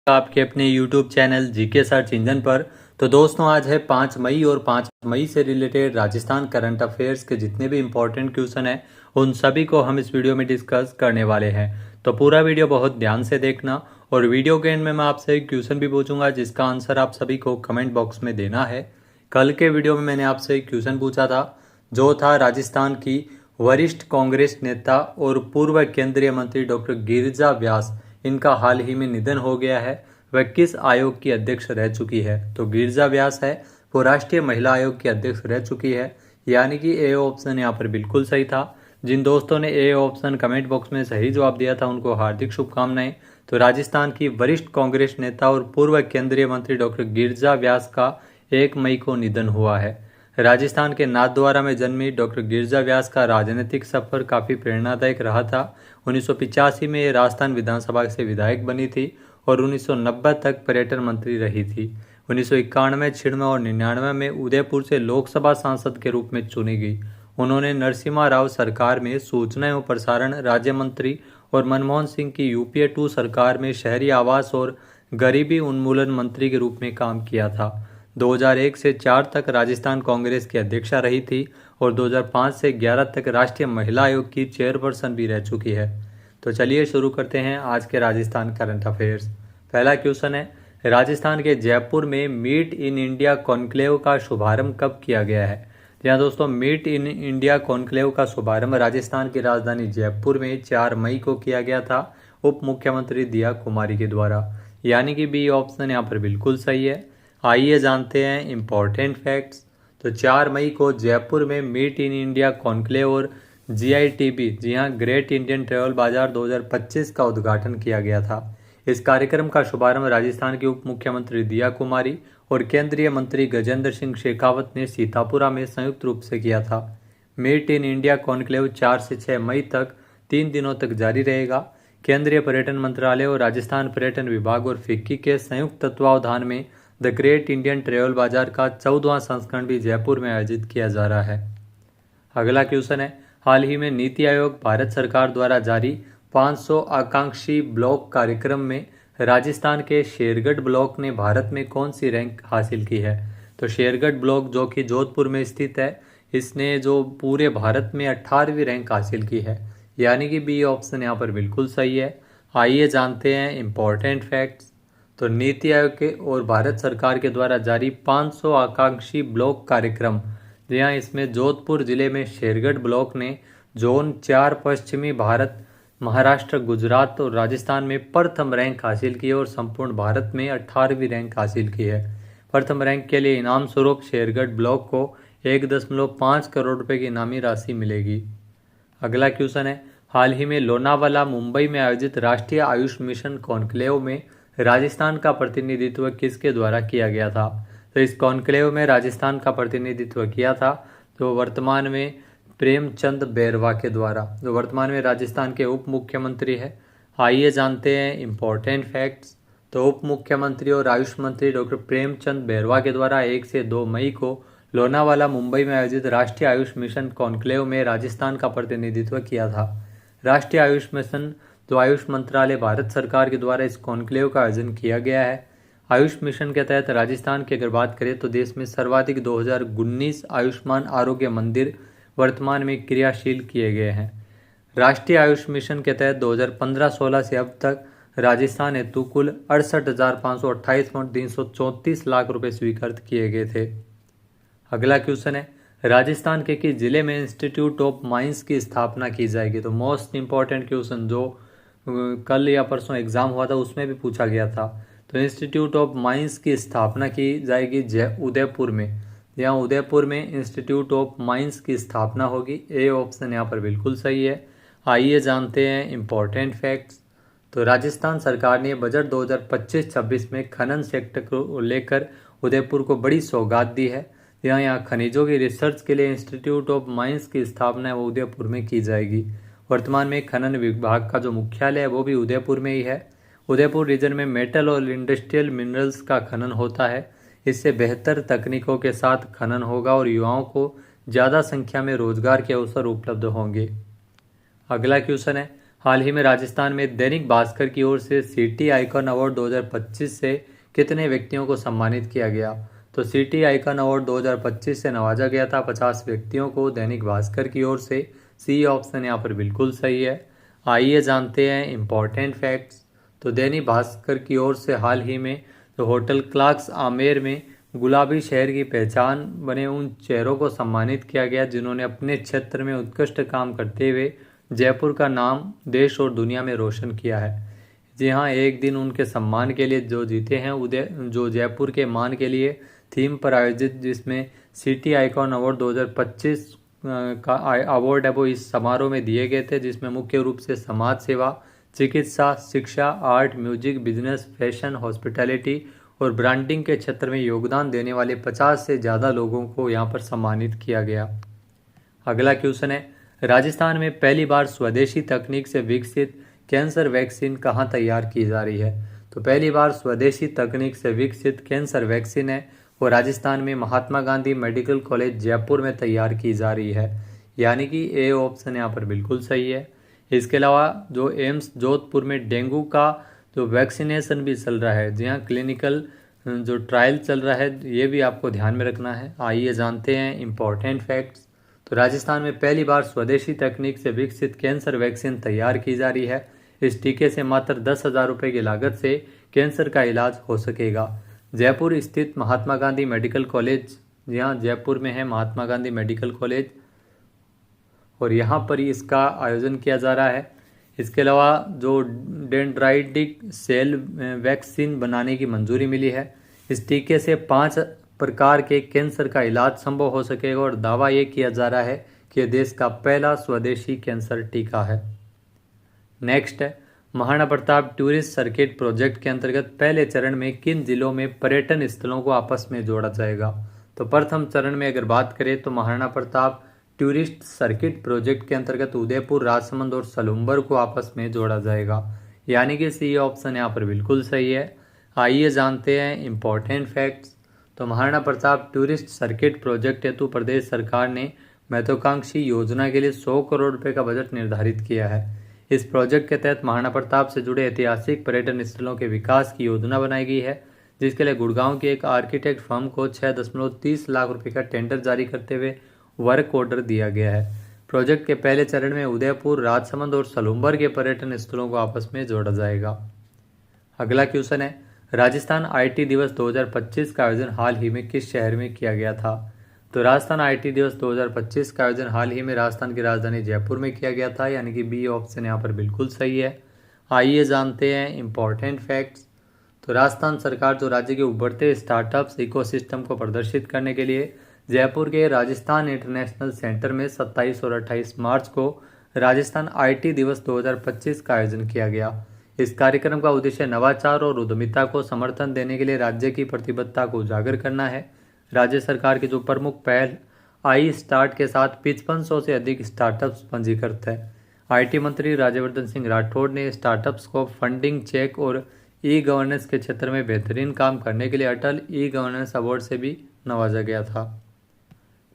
आपके अपने YouTube channel GK search engine पर। तो दोस्तों आज है 5 मई और 5 मई से रिलेटेड राजस्थान करंट अफेयर्स के जितने भी इम्पोर्टेंट क्वेश्चन हैं उन सभी को हम इस वीडियो में डिस्कस करने वाले हैं। तो पूरा वीडियो बहुत ध्यान से देखना और वीडियो के एंड में मैं आपसे एक क्वेश्चन भी पूछूंगा जिसका आंसर आप सभी को कमेंट बॉक्स में देना है। कल के वीडियो में मैंने आपसे एक क्वेश्चन पूछा था जो था राजस्थान की वरिष्ठ कांग्रेस नेता और पूर्व केंद्रीय मंत्री डॉक्टर गिरिजा व्यास, इनका हाल ही में निधन हो गया है, वह किस आयोग की अध्यक्ष रह चुकी है। तो गिरिजा व्यास है वो राष्ट्रीय महिला आयोग की अध्यक्ष रह चुकी है, यानी कि ए ऑप्शन यहाँ पर बिल्कुल सही था। जिन दोस्तों ने ए ऑप्शन कमेंट बॉक्स में सही जवाब दिया था उनको हार्दिक शुभकामनाएं। तो राजस्थान की वरिष्ठ कांग्रेस नेता और पूर्व केंद्रीय मंत्री डॉक्टर गिरिजा व्यास का 1 मई को निधन हुआ है। राजस्थान के नाथद्वारा में जन्मी डॉक्टर गिरिजा व्यास का राजनीतिक सफर काफी प्रेरणादायक रहा था। 1985 में ये राजस्थान विधानसभा से विधायक बनी थी और 1990 तक पर्यटन मंत्री रही थी। 1991, 96 और 99 में उदयपुर से लोकसभा सांसद के रूप में चुनी गई। उन्होंने नरसिम्हा राव सरकार में सूचना एवं प्रसारण राज्य मंत्री और मनमोहन सिंह की यूपीए 2 सरकार में शहरी आवास और गरीबी उन्मूलन मंत्री के रूप में काम किया था। 2001 से 4 तक राजस्थान कांग्रेस की अध्यक्षा रही थी और 2005 से 11 तक राष्ट्रीय महिला आयोग की चेयरपर्सन भी रह चुकी है। तो चलिए शुरू करते हैं आज के राजस्थान करंट अफेयर्स। पहला क्वेश्चन है, राजस्थान के जयपुर में मीट इन इंडिया कॉन्क्लेव का शुभारंभ कब किया गया है। जहाँ दोस्तों मीट इन इंडिया कॉन्क्लेव का शुभारंभ राजस्थान की राजधानी जयपुर में 4 मई को किया गया था उप मुख्यमंत्री दिया कुमारी के द्वारा, यानी कि बी ऑप्शन यहाँ पर बिल्कुल सही है। आइए जानते हैं इम्पोर्टेंट फैक्ट्स। तो 4 मई को जयपुर में मीट इन इंडिया कॉन्क्लेव और GITB, जी हाँ, ग्रेट इंडियन ट्रेवल बाजार 2025 का उद्घाटन किया गया था। इस कार्यक्रम का शुभारंभ राजस्थान के उप मुख्यमंत्री दिया कुमारी और केंद्रीय मंत्री गजेंद्र सिंह शेखावत ने सीतापुरा में संयुक्त रूप से किया था। मीट इन इंडिया कॉन्क्लेव 4 से 6 मई तक 3 दिनों तक जारी रहेगा। केंद्रीय पर्यटन मंत्रालय और राजस्थान पर्यटन विभाग और फिक्की के संयुक्त तत्वावधान में द ग्रेट इंडियन ट्रेवल बाजार का 14वां संस्करण भी जयपुर में आयोजित किया जा रहा है। अगला क्वेश्चन है, हाल ही में नीति आयोग भारत सरकार द्वारा जारी 500 आकांक्षी ब्लॉक कार्यक्रम में राजस्थान के शेरगढ़ ब्लॉक ने भारत में कौन सी रैंक हासिल की है। तो शेरगढ़ ब्लॉक जो कि जोधपुर में स्थित है, इसने जो पूरे भारत में 18वीं रैंक हासिल की है, यानी कि बी ऑप्शन यहाँ पर बिल्कुल सही है। आइए जानते हैं इम्पोर्टेंट फैक्ट्स। तो नीति आयोग के और भारत सरकार के द्वारा जारी 500 आकांक्षी ब्लॉक कार्यक्रम, जहाँ इसमें जोधपुर जिले में शेरगढ़ ब्लॉक ने जोन 4 पश्चिमी भारत, महाराष्ट्र, गुजरात और राजस्थान में प्रथम रैंक हासिल की और संपूर्ण भारत में 18वीं रैंक हासिल की है। प्रथम रैंक के लिए इनाम स्वरूप शेरगढ़ ब्लॉक को 1.5 करोड़ रुपए की इनामी राशि मिलेगी। अगला क्वेश्चन है, हाल ही में लोनावाला मुंबई में आयोजित राष्ट्रीय आयुष मिशन कॉन्क्लेव में राजस्थान का प्रतिनिधित्व किसके द्वारा किया गया था। तो इस कॉन्क्लेव में राजस्थान का प्रतिनिधित्व किया था जो वर्तमान में प्रेमचंद बैरवा के द्वारा, जो वर्तमान में राजस्थान के उप मुख्यमंत्री है। आइए जानते हैं इम्पोर्टेंट फैक्ट्स। तो उप मुख्यमंत्री और आयुष मंत्री डॉक्टर प्रेमचंद बैरवा के द्वारा 1 से 2 मई को लोनावाला मुंबई में आयोजित राष्ट्रीय आयुष मिशन कॉन्क्लेव में राजस्थान का प्रतिनिधित्व किया था। राष्ट्रीय आयुष मिशन जो आयुष मंत्रालय भारत सरकार के द्वारा इस कॉन्क्लेव का आयोजन किया गया है। आयुष मिशन के तहत राजस्थान की अगर बात करें तो देश में सर्वाधिक 2019 आयुष्मान आरोग्य मंदिर वर्तमान में क्रियाशील किए गए हैं। राष्ट्रीय आयुष मिशन के तहत 2015-16 से अब तक राजस्थान हेतु कुल 68,528.334 लाख रुपए स्वीकृत किए गए थे। अगला क्वेश्चन है, राजस्थान के किस जिले में इंस्टीट्यूट ऑफ माइंस की स्थापना की जाएगी। तो मोस्ट इंपॉर्टेंट क्वेश्चन जो कल या परसों एग्जाम हुआ था उसमें भी पूछा गया था। तो इंस्टीट्यूट ऑफ माइंस की स्थापना की जाएगी उदयपुर में। यहाँ उदयपुर में इंस्टीट्यूट ऑफ माइंस की स्थापना होगी। ए ऑप्शन यहाँ पर बिल्कुल सही है। आइए जानते हैं इम्पोर्टेंट फैक्ट्स। तो राजस्थान सरकार ने बजट 2025-26 में खनन सेक्टर को लेकर उदयपुर को बड़ी सौगात दी है। यहाँ खनिजों की रिसर्च के लिए इंस्टीट्यूट ऑफ माइंस की स्थापना वो उदयपुर में की जाएगी। वर्तमान में खनन विभाग का जो मुख्यालय है वो भी उदयपुर में ही है। उदयपुर रीजन में मेटल और इंडस्ट्रियल मिनरल्स का खनन होता है। इससे बेहतर तकनीकों के साथ खनन होगा और युवाओं को ज़्यादा संख्या में रोजगार के अवसर उपलब्ध होंगे। अगला क्वेश्चन है, हाल ही में राजस्थान में दैनिक भास्कर की ओर से सिटी आइकॉन अवार्ड 2025 से कितने व्यक्तियों को सम्मानित किया गया? तो सिटी आइकॉन अवार्ड 2025 से नवाजा गया था 50 व्यक्तियों को दैनिक भास्कर की ओर से। सी ऑप्शन यहाँ पर बिल्कुल सही है। आइए जानते हैं इम्पोर्टेंट फैक्ट्स। तो दैनिक भास्कर की ओर से हाल ही में तो होटल क्लार्क्स आमेर में गुलाबी शहर की पहचान बने उन चेहरों को सम्मानित किया गया जिन्होंने अपने क्षेत्र में उत्कृष्ट काम करते हुए जयपुर का नाम देश और दुनिया में रोशन किया है। जी हाँ, एक दिन उनके सम्मान के लिए जो जीते हैं उदय जो जयपुर के मान के लिए थीम पर आयोजित जिसमें सिटी आइकॉन अवार्ड 2025 का अवार्ड है वो इस समारोह में दिए गए थे, जिसमें मुख्य रूप से समाज सेवा, चिकित्सा, शिक्षा, art, music, business, fashion, hospitality और ब्रांडिंग के क्षेत्र में योगदान देने वाले 50 से ज़्यादा लोगों को यहाँ पर सम्मानित किया गया। अगला क्वेश्चन है, राजस्थान में पहली बार स्वदेशी तकनीक से विकसित कैंसर वैक्सीन कहाँ तैयार की जा रही है? तो पहली बार स्वदेशी तकनीक से विकसित कैंसर वैक्सीन है वो राजस्थान में महात्मा गांधी मेडिकल कॉलेज जयपुर में तैयार की जा रही है, यानी कि ए ऑप्शन यहाँ पर बिल्कुल सही है। इसके अलावा जो एम्स जोधपुर में डेंगू का जो वैक्सीनेशन भी चल रहा है, जी हाँ, क्लिनिकल जो ट्रायल चल रहा है, ये भी आपको ध्यान में रखना है। आइए जानते हैं इम्पोर्टेंट फैक्ट्स। तो राजस्थान में पहली बार स्वदेशी तकनीक से विकसित कैंसर वैक्सीन तैयार की जा रही है। इस टीके से मात्र 10,000 रुपये की लागत से कैंसर का इलाज हो सकेगा। जयपुर स्थित महात्मा गांधी मेडिकल कॉलेज, जी हाँ, जयपुर में है महात्मा गांधी मेडिकल कॉलेज और यहाँ पर इसका आयोजन किया जा रहा है। इसके अलावा जो डेंड्राइटिक सेल वैक्सीन बनाने की मंजूरी मिली है। इस टीके से 5 प्रकार के कैंसर का इलाज संभव हो सकेगा और दावा ये किया जा रहा है कि यह देश का पहला स्वदेशी कैंसर टीका है। नेक्स्ट है, Maharana Pratap tourist circuit project के अंतर्गत पहले चरण में किन जिलों में पर्यटन स्थलों को आपस में जोड़ा जाएगा? तो प्रथम चरण में अगर बात करें तो Maharana Pratap tourist circuit project के अंतर्गत उदयपुर, राजसमंद और सलूम्बर को आपस में जोड़ा जाएगा, यानी कि सी ऑप्शन यहाँ पर बिल्कुल सही है। आइए जानते हैं इम्पोर्टेंट फैक्ट्स। तो Maharana Pratap tourist circuit project हेतु प्रदेश सरकार ने महत्वाकांक्षी योजना के लिए 100 करोड़ रुपए का बजट निर्धारित किया है। इस प्रोजेक्ट के तहत महाराणा प्रताप से जुड़े ऐतिहासिक पर्यटन स्थलों के विकास की योजना बनाई गई है, जिसके लिए गुड़गांव की एक आर्किटेक्ट फर्म को 6.30 लाख रुपए का टेंडर जारी करते हुए वर्क ऑर्डर दिया गया है। प्रोजेक्ट के पहले चरण में उदयपुर, राजसमंद और सलूम्बर के पर्यटन स्थलों को आपस में जोड़ा जाएगा। अगला क्वेश्चन है, राजस्थान आईटी दिवस 2025 का आयोजन हाल ही में किस शहर में किया गया था? तो राजस्थान आईटी दिवस 2025 का आयोजन हाल ही में राजस्थान की राजधानी जयपुर में किया गया था, यानी कि बी ऑप्शन यहाँ पर बिल्कुल सही है। आइए जानते हैं इम्पोर्टेंट फैक्ट्स। तो राजस्थान सरकार जो राज्य के उभरते स्टार्टअप्स इकोसिस्टम को प्रदर्शित करने के लिए जयपुर के राजस्थान इंटरनेशनल सेंटर में 27 और 28 मार्च को राजस्थान आईटी दिवस 2025 का आयोजन किया गया। इस कार्यक्रम का उद्देश्य नवाचार और उद्यमिता को समर्थन देने के लिए राज्य की प्रतिबद्धता को उजागर करना है। राज्य सरकार की जो प्रमुख पहल आई स्टार्ट के साथ 5500 से अधिक स्टार्टअप्स पंजीकृत है। आईटी मंत्री राज्यवर्धन सिंह राठौड़ ने स्टार्टअप्स को फंडिंग, चेक और ई गवर्नेंस के क्षेत्र में बेहतरीन काम करने के लिए अटल ई गवर्नेंस अवार्ड से भी नवाजा गया था।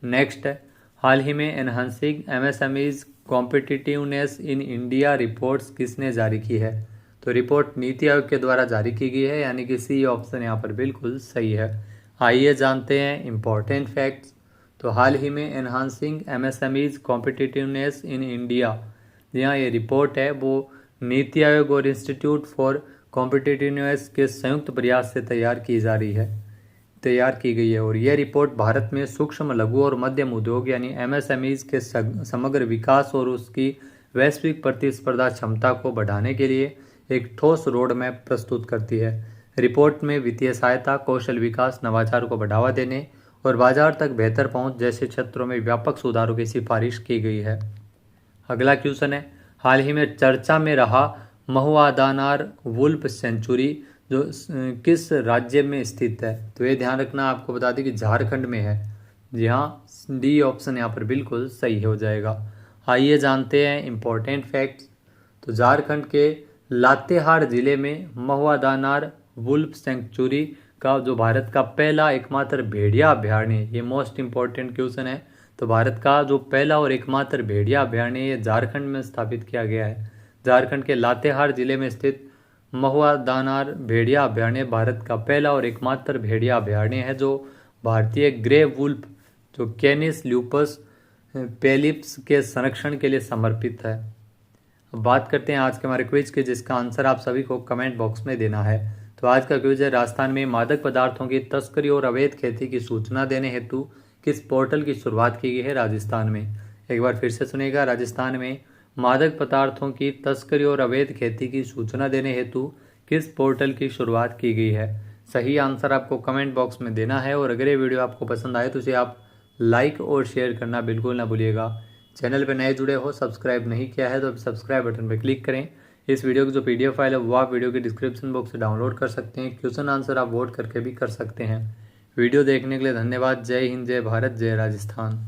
नेक्स्ट है, हाल ही में enhancing MSMEs competitiveness in India reports किसने जारी की है? तो रिपोर्ट नीति आयोग के द्वारा जारी की गई है, यानी कि सी ऑप्शन यहाँ पर बिल्कुल सही है। आइए जानते हैं इम्पोर्टेंट फैक्ट्स। तो हाल ही में enhancing MSMEs competitiveness in India, यहाँ ये रिपोर्ट है वो नीति आयोग और इंस्टीट्यूट फॉर कॉम्पिटिटिवनेस के संयुक्त प्रयास से तैयार की गई है और यह रिपोर्ट भारत में सूक्ष्म, लघु और मध्यम उद्योग यानी एमएसएमईज के समग्र विकास और उसकी वैश्विक प्रतिस्पर्धा क्षमता को बढ़ाने के लिए एक ठोस रोड मैप प्रस्तुत करती है। रिपोर्ट में वित्तीय सहायता, कौशल विकास, नवाचार को बढ़ावा देने और बाजार तक बेहतर पहुंच जैसे क्षेत्रों में व्यापक सुधारों की सिफारिश की गई है। अगला क्वेश्चन है, हाल ही में चर्चा में रहा महुआदानार वुल्फ सेंचुरी जो किस राज्य में स्थित है? तो ये ध्यान रखना, आपको बता दें कि झारखंड में है। जी हाँ, डी ऑप्शन यहाँ पर बिल्कुल सही हो जाएगा। आइए जानते हैं इम्पोर्टेंट फैक्ट्स। तो झारखंड के लातेहार जिले में महुआदानार वुल्फ सेंचुरी का जो भारत का पहला एकमात्र भेड़िया अभयारण्य, ये मोस्ट इम्पोर्टेंट क्वेश्चन है। तो भारत का जो पहला और एकमात्र भेड़िया अभयारण्य ये झारखंड में स्थापित किया गया है। झारखंड के लातेहार जिले में स्थित महुआ दानार भेड़िया अभयारण्य भारत का पहला और एकमात्र भेड़िया अभयारण्य है जो भारतीय ग्रे वुल्फ जो कैनिस ल्यूपस पेलिप्स के संरक्षण के लिए समर्पित है। अब बात करते हैं आज के हमारे क्विज के, जिसका आंसर आप सभी को कमेंट बॉक्स में देना है। तो आज का क्विज है, राजस्थान में मादक पदार्थों की तस्करी और अवैध खेती की सूचना देने हेतु किस पोर्टल की शुरुआत की गई है राजस्थान में। एक बार फिर से सुनिएगा, राजस्थान में मादक पदार्थों की तस्करी और अवैध खेती की सूचना देने हेतु किस पोर्टल की शुरुआत की गई है। सही आंसर आपको कमेंट बॉक्स में देना है। और अगर ये वीडियो आपको पसंद आए तो इसे आप लाइक और शेयर करना बिल्कुल ना भूलिएगा। चैनल पर नए जुड़े हो, सब्सक्राइब नहीं किया है तो अब सब्सक्राइब बटन पर क्लिक करें। इस वीडियो की जो PDF फाइल है वो आप वीडियो के डिस्क्रिप्शन बॉक्स से डाउनलोड कर सकते हैं। क्वेश्चन आंसर आप वोट करके भी कर सकते हैं। वीडियो देखने के लिए धन्यवाद। जय हिंद, जय भारत, जय राजस्थान।